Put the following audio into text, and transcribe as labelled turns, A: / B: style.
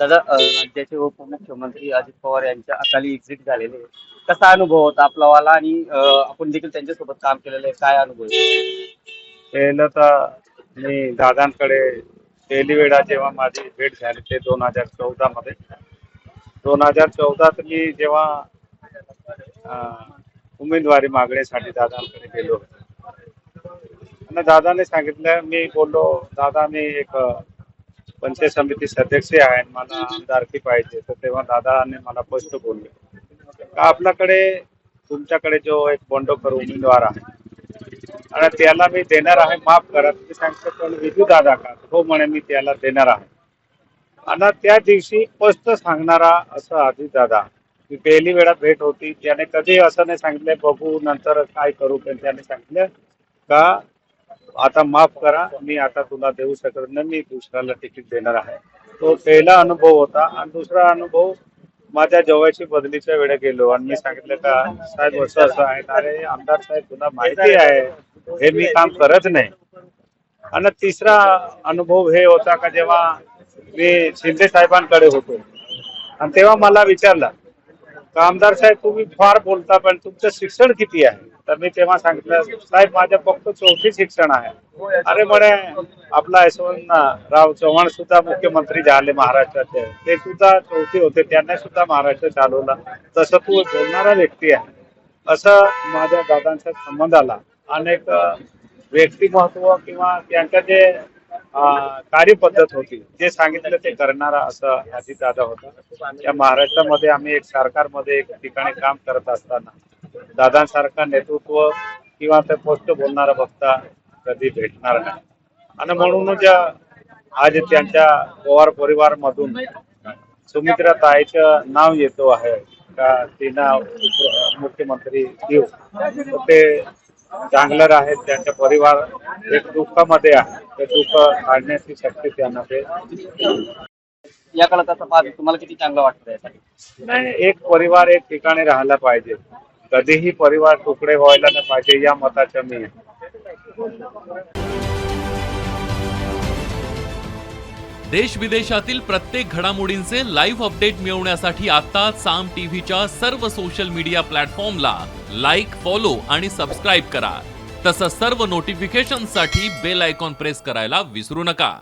A: दादा, राज्याचे उपमुख्यमंत्री अजित पवार यांच्या अकाली एक्झिट झालेले आहे. कसा अनुभव होता आपला वाला आणि आपण देखील त्यांच्यासोबत काम केलेलं आहे, काय अनुभव आहे?
B: पहिलं तर मी दादांकडे पहिली वेळा जेव्हा माझी भेट झाली ते 2014 मध्ये. 2014 मी जेव्हा उमेदवारी मागण्यासाठी दादांकडे गेलो होतो आणि दादाने सांगितलं, मी बोललो दादा मी एक पंचायत समिती सदस्य आहे, मला आमदारकी पाहिजे. तर तेव्हा दादाने मला स्पष्ट बोलले का आपल्याकडे तुमच्याकडे जो एक बंडखोर उमेदवार आहे आणि त्याला मी देणार आहे, माफ करा तुम्ही सांगता पण विजू दादा का? हो म्हणे मी त्याला देणार आहे. आणि त्या दिवशी स्पष्ट सांगणारा असं अजित दादा, की पहिली वेळा भेट होती, त्याने कधी असं नाही सांगितलं बघू नंतर काय करू, पण त्याने सांगितलं का आता माफ करा, मी आता तुला देऊ शकत नाही, मी दुसऱ्याला तिकीट देणार आहे. तो पहिला अनुभव होता. आणि दुसरा अनुभव माझ्या जवळची बदलीच्या वेळेला गेलो आणि मी सांगितलं का साहेब असं असं आहे. अरे आमदार साहेब तुला माहिती आहे हे मी काम करत नाही. आणि तिसरा अनुभव हे होता का जेव्हा मी शिंदे साहेबांकडे होतो आणि तेव्हा मला विचारलं का आमदार साहेब तुम्ही फार बोलता पण तुमचं शिक्षण किती आहे? तर मी तेव्हा सांगितलं साहेब माझं फक्त 4थी शिक्षण आहे. अरे म्हणे आपला यशवंतराव चव्हाण सुद्धा मुख्यमंत्री झाले महाराष्ट्राचे, ते सुद्धा 4थी होते, त्यांना सुद्धा महाराष्ट्र चालवला. तसं तू बोलणारा व्यक्ती आहे. असं माझ्या दादांचा संबंध आला. अनेक व्यक्तिमत्व किंवा त्यांच्या जे कार्यपद्धत होती, जे सांगितलं ते करणारा असं अजित दादा होता. या महाराष्ट्रामध्ये आम्ही एक सरकारमध्ये एक ठिकाणी काम करत असताना दादांसारखा नेतृत्व किंवा ते पोस्ट बोलणारा बघता कधी भेटणार नाही. आणि म्हणूनच आज त्यांच्या पवार परिवार मधून सुमित्रा ताईचं नाव येतो आहे का तिना मुख्यमंत्री देऊ, ते चांगलं आहे. त्यांचा परिवार एक दुःखामध्ये आहे, ते दुःख काढण्याची शक्ती त्यांना ते
A: या काळात आता पाहता तुम्हाला किती चांगलं वाटतं यासाठी?
B: नाही. एक परिवार एक ठिकाणी राहायला पाहिजे, कधीही परिवार तुकडे व्हायला नाही पाहिजे या मताचं मी आहे.
C: देश विदेशातील प्रत्येक घडामोडींचे लाईव्ह अपडेट मिळवण्यासाठी आता साम टीव्हीच्या सर्व सोशल मीडिया प्लॅटफॉर्मला लाईक, फॉलो आणि सबस्क्राईब करा. तसंच सर्व नोटिफिकेशनसाठी बेल आयकॉन प्रेस करायला विसरू नका.